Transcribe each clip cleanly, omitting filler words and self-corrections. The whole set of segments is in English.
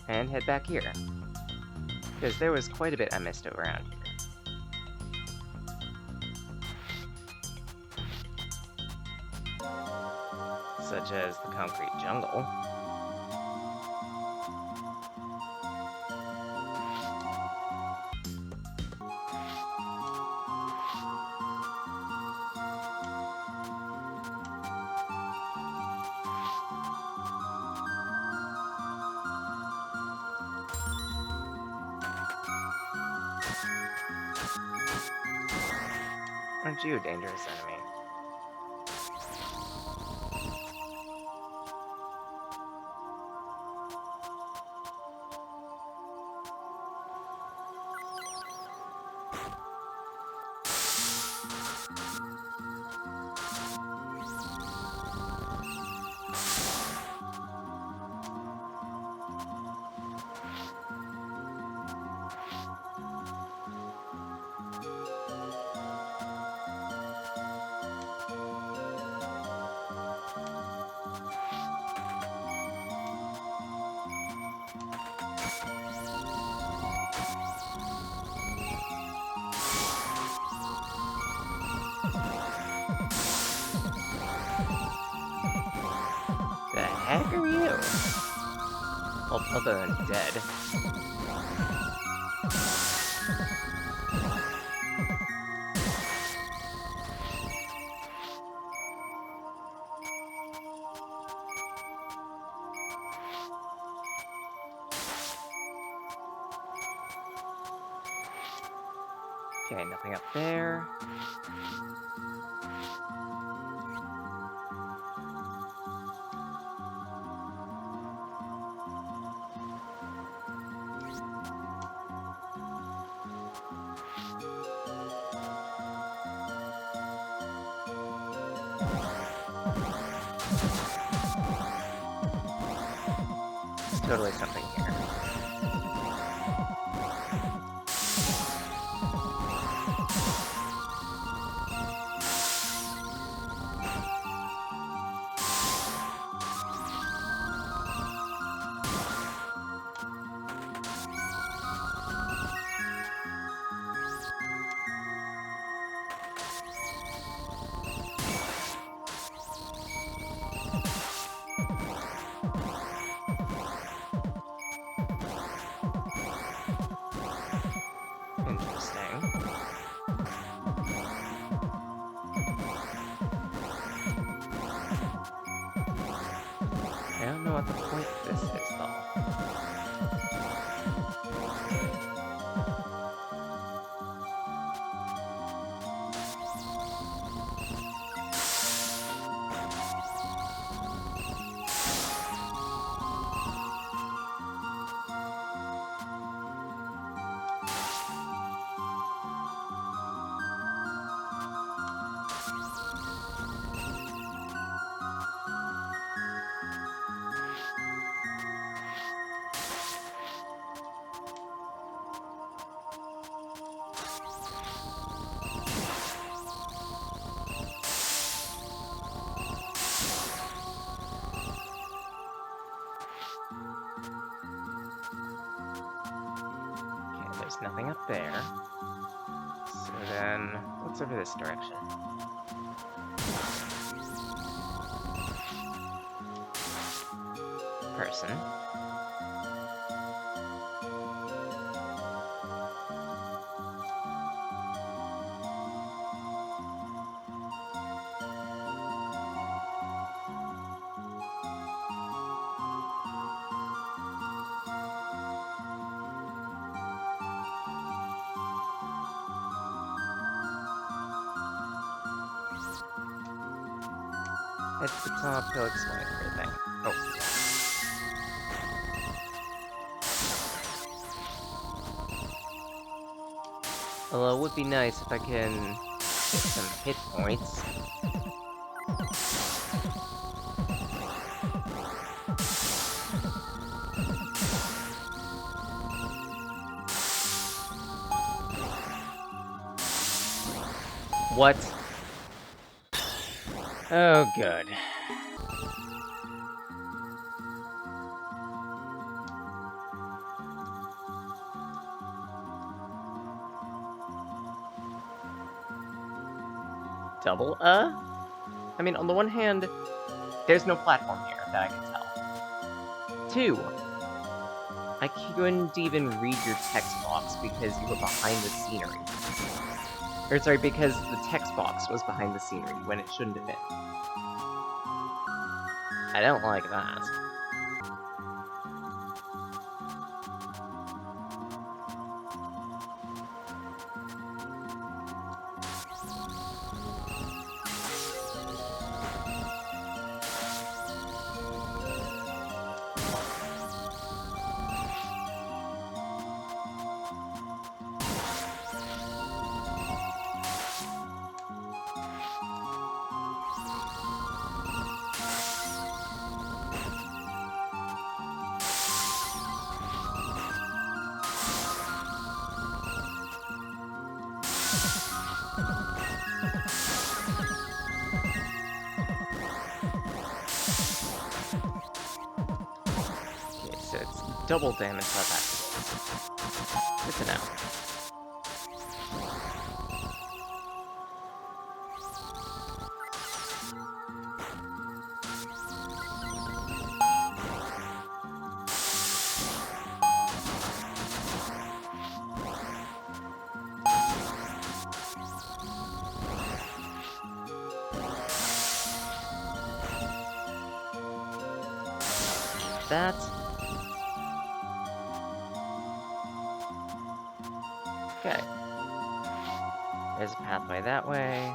and head back here. Because there was quite a bit I missed around here. Such as the concrete jungle. Aren't you a dangerous enemy? The heck are you? Well, other than dead. Okay, nothing up there. There's totally something here. Interesting. I don't know what the point of this is, though. There's nothing up there. So then, what's over this direction? Person. At the top, he'll explain everything. Oh. Although it would be nice if I can get some hit points. What? Oh, good. double I mean, on the one hand, there's no platform here that I can tell. 2, I couldn't even read your text box because you were behind the scenery. Or sorry, because the text box was behind the scenery when it shouldn't have been. I don't like that. So it's double damage by that. Good to know. That. Okay. There's a pathway that way.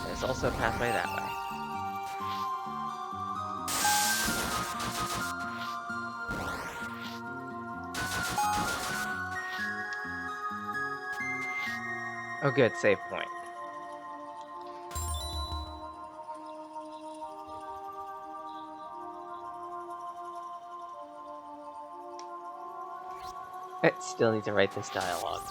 There's also a pathway that way. Oh good, save point. I still need to write this dialogue.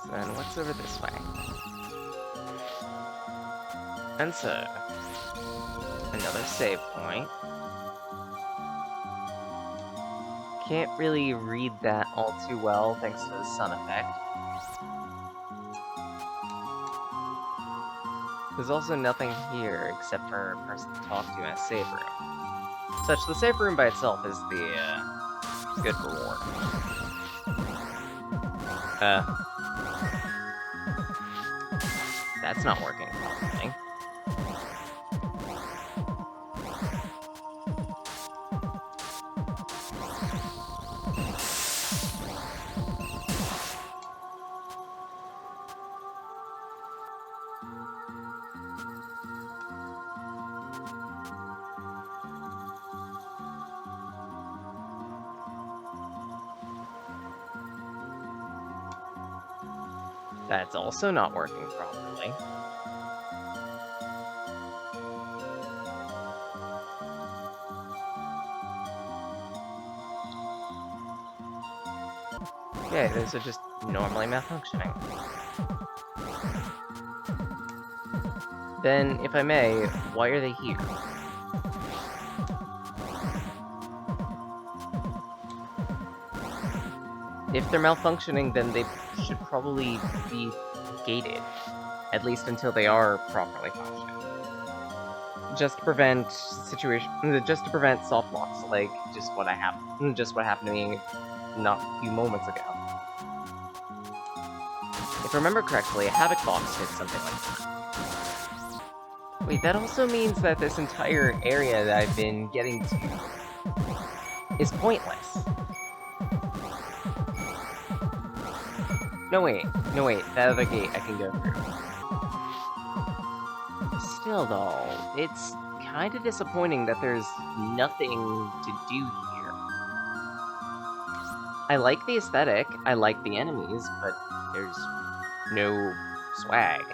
So then what's over this way? And so, another save point. Can't really read that all too well thanks to the sun effect. There's also nothing here except for a person to talk to in a save room. Such, the save room by itself is the, good reward. That's not working properly. That's also not working properly. Okay, those are just normally malfunctioning. Then, if I may, why are they here? If they're malfunctioning, then they should probably be gated. At least until they are properly functioning. Just to prevent just to prevent soft locks, like just what happened to me not a few moments ago. If I remember correctly, a Havoc box did something like that. Wait, that also means that this entire area that I've been getting to is pointless. No wait, that other gate I can go through. Still though, it's kinda disappointing that there's nothing to do here. I like the aesthetic, I like the enemies, but there's no swag.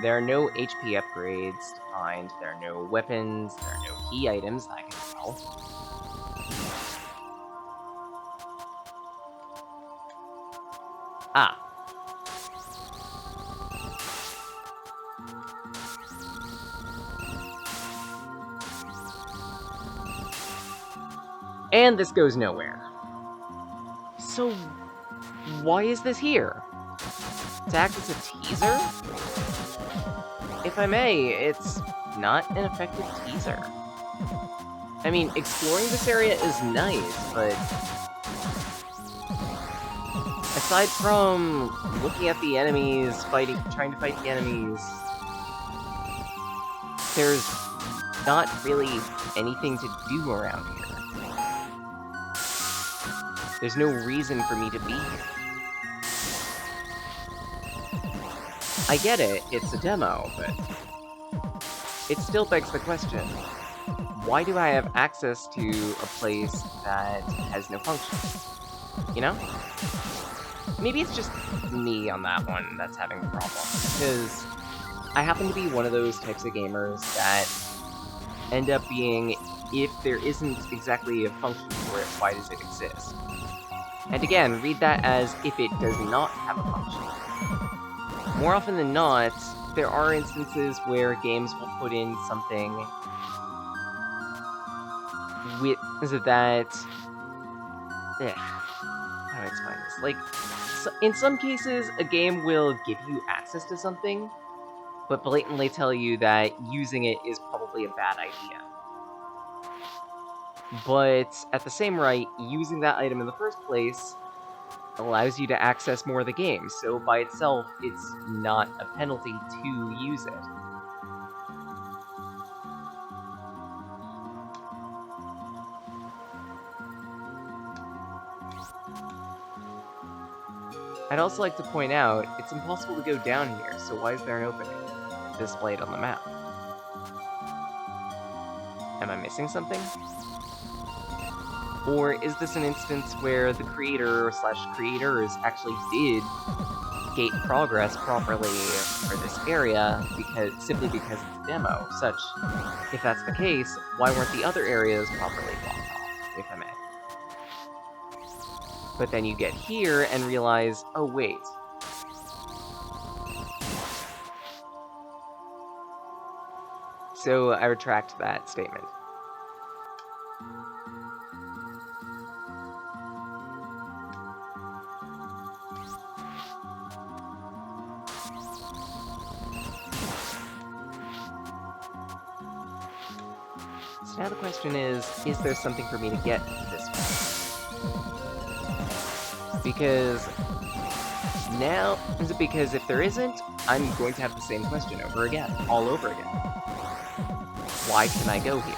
There are no HP upgrades to find, there are no weapons, there are no key items that I can tell. Ah. And this goes nowhere. So, why is this here? To act as a teaser? If I may, it's not an effective teaser. I mean, exploring this area is nice, but aside from looking at the enemies, trying to fight the enemies, there's not really anything to do around here. There's no reason for me to be here. I get it, it's a demo, but it still begs the question, why do I have access to a place that has no function? You know? Maybe it's just me on that one that's having the problem, because I happen to be one of those types of gamers that end up being, if there isn't exactly a function for it, why does it exist? And again, read that as if it does not have a function. More often than not, there are instances where games will put in something with that... how do I explain this? Like, in some cases, a game will give you access to something, but blatantly tell you that using it is probably a bad idea. But at the same right, using that item in the first place allows you to access more of the game, so by itself, it's not a penalty to use it. I'd also like to point out, it's impossible to go down here, so why is there an opening displayed on the map? Am I missing something? Or is this an instance where the creator / creators actually did gate progress properly for this area simply because it's a demo? Such, if that's the case, why weren't the other areas properly blocked off, if I may? But then you get here and realize, oh wait. So I retract that statement. So now the question is there something for me to get this way? Because if there isn't, I'm going to have the same question all over again. Why can I go here?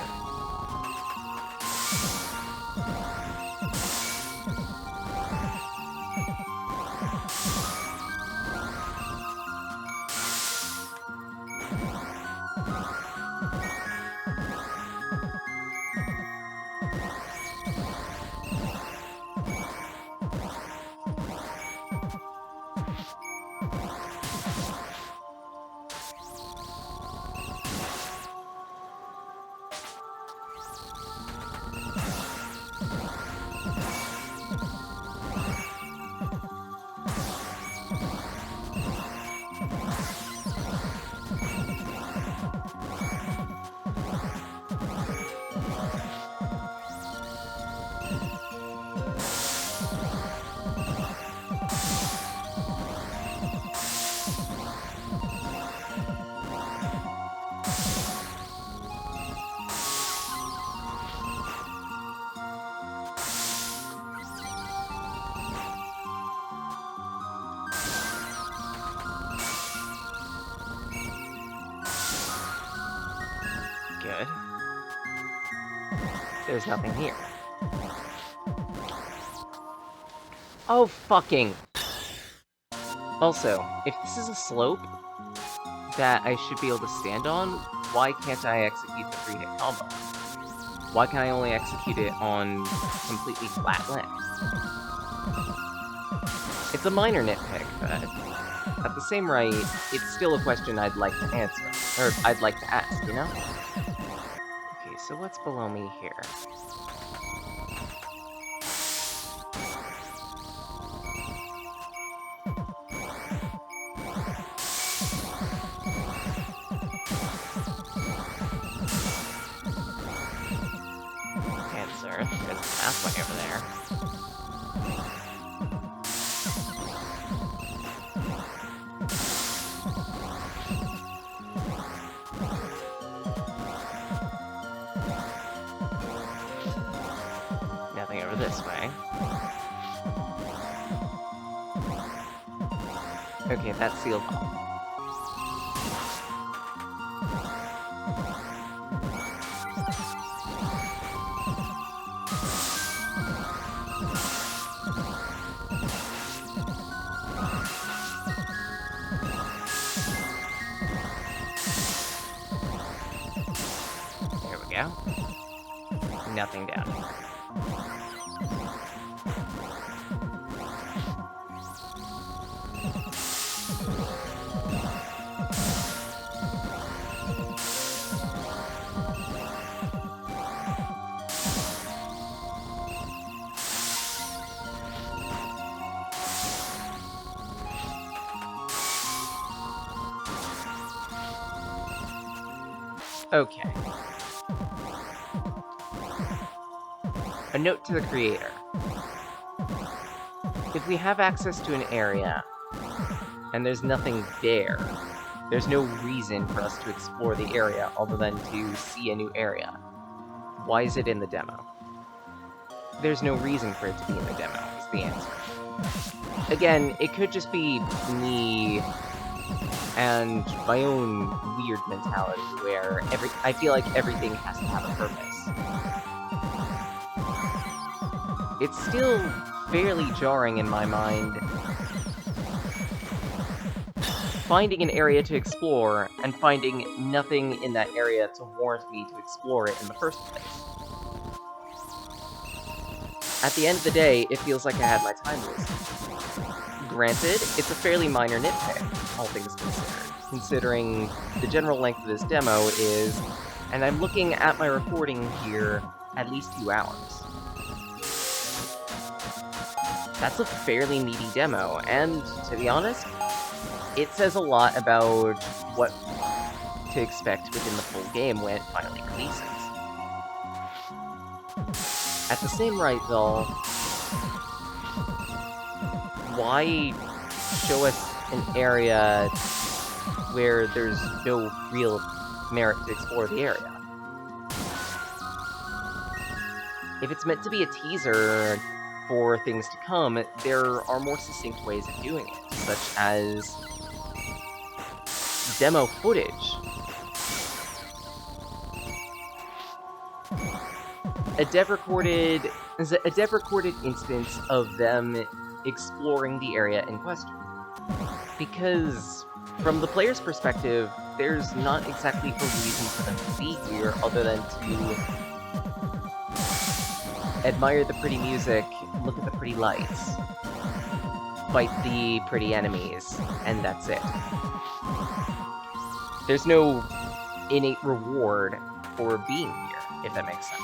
Good. There's nothing here. Oh, fucking... Also, if this is a slope that I should be able to stand on, why can't I execute the 3-hit combo? Why can I only execute it on completely flat land? It's a minor nitpick, but at the same rate, it's still a question I'd like to answer. Or, I'd like to ask, you know? Okay, so what's below me here? there's a pathway over there. Nothing over this way. Okay, that's sealed off. There we go. Nothing down here. Okay. A note to the creator. If we have access to an area, and there's nothing there, there's no reason for us to explore the area other than to see a new area. Why is it in the demo? There's no reason for it to be in the demo, is the answer. Again, it could just be me and my own weird mentality where I feel like everything has to have a purpose. It's still fairly jarring in my mind finding an area to explore and finding nothing in that area to warrant me to explore it in the first place. At the end of the day, it feels like I had my time wasted. Granted, it's a fairly minor nitpick, all things considered, considering the general length of this demo is, and I'm looking at my recording here, at least 2 hours. That's a fairly meaty demo, and to be honest, it says a lot about what to expect within the full game when it finally releases. At the same rate, though, why show us an area where there's no real merit to explore the area? If it's meant to be a teaser for things to come, there are more succinct ways of doing it, such as demo footage. A dev recorded instance of them exploring the area in question. Because, from the player's perspective, there's not exactly a reason for them to be here other than to admire the pretty music, look at the pretty lights, fight the pretty enemies, and that's it. There's no innate reward for being here, if that makes sense.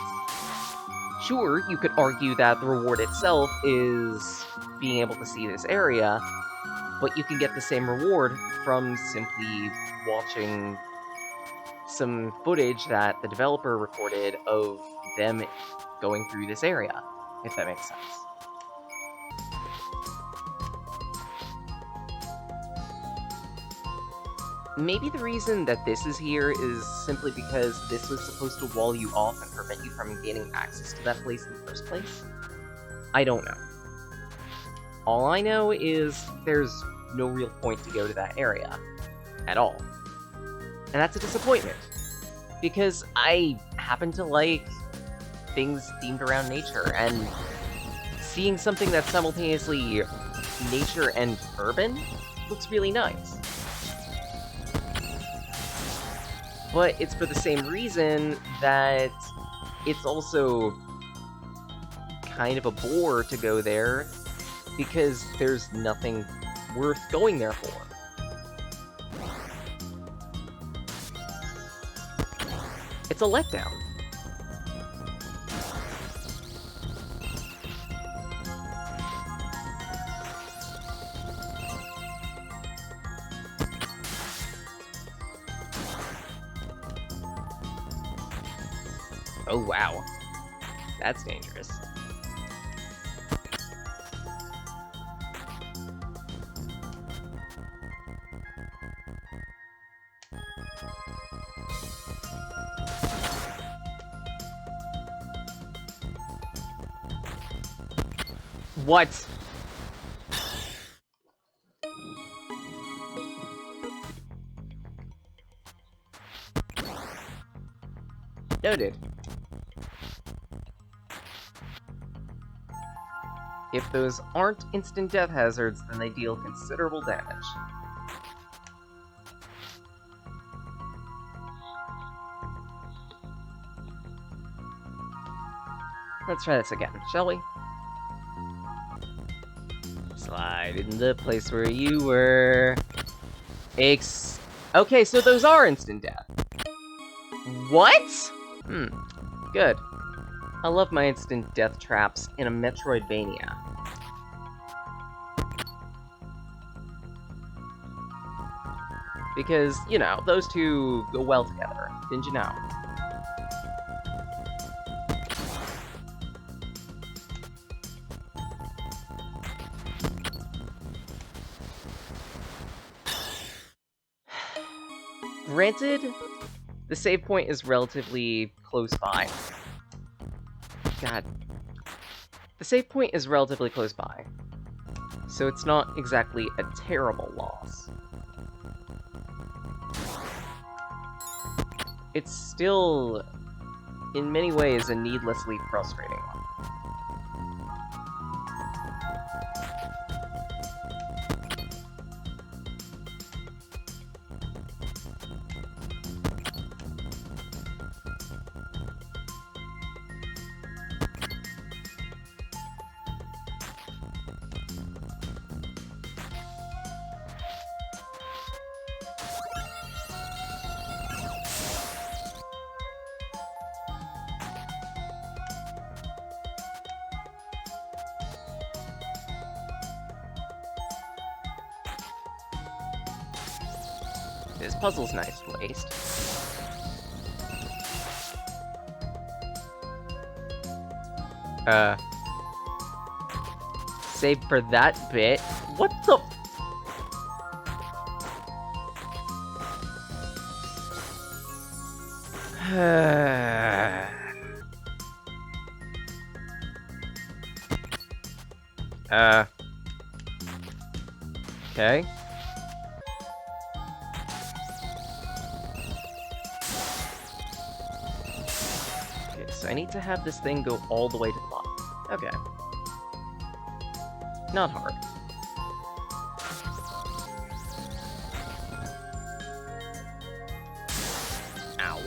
Sure, you could argue that the reward itself is being able to see this area, but you can get the same reward from simply watching some footage that the developer recorded of them going through this area, if that makes sense. Maybe the reason that this is here is simply because this was supposed to wall you off and prevent you from gaining access to that place in the first place? I don't know. All I know is there's no real point to go to that area at all. And that's a disappointment, because I happen to like things themed around nature, and seeing something that's simultaneously nature and urban looks really nice. But it's for the same reason that it's also kind of a bore to go there, because there's nothing worth going there for. It's a letdown. Oh, wow. That's dangerous. What? Noted. If those aren't instant death hazards, then they deal considerable damage. Let's try this again, shall we? Slide in the place where you were. Okay, so those are instant death. What? Good. I love my instant death traps in a Metroidvania. Because, you know, those two go well together, didn't you know? Granted, the save point is relatively close by. God. The save point is relatively close by, so it's not exactly a terrible loss. It's still, in many ways, a needlessly frustrating one. This puzzle's nice placed. Save for that bit? What the? Okay. So I need to have this thing go all the way to the bottom. Okay. Not hard. Ow.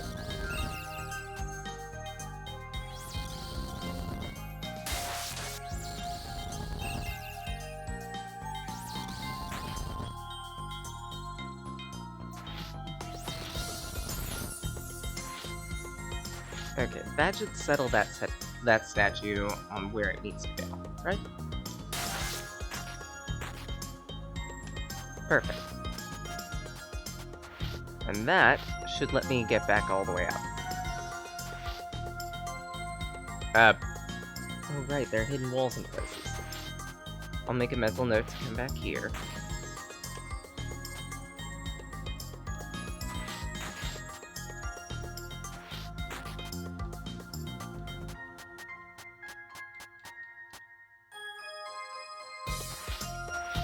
Okay, that should settle that statue on where it needs to go, right? Perfect. And that should let me get back all the way up. Oh right, there are hidden walls in places. I'll make a mental note to come back here.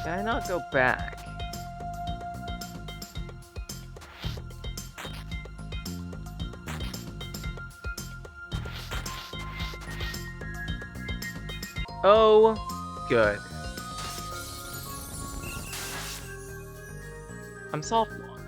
Can I not go back? Oh, good. I'm soft locked.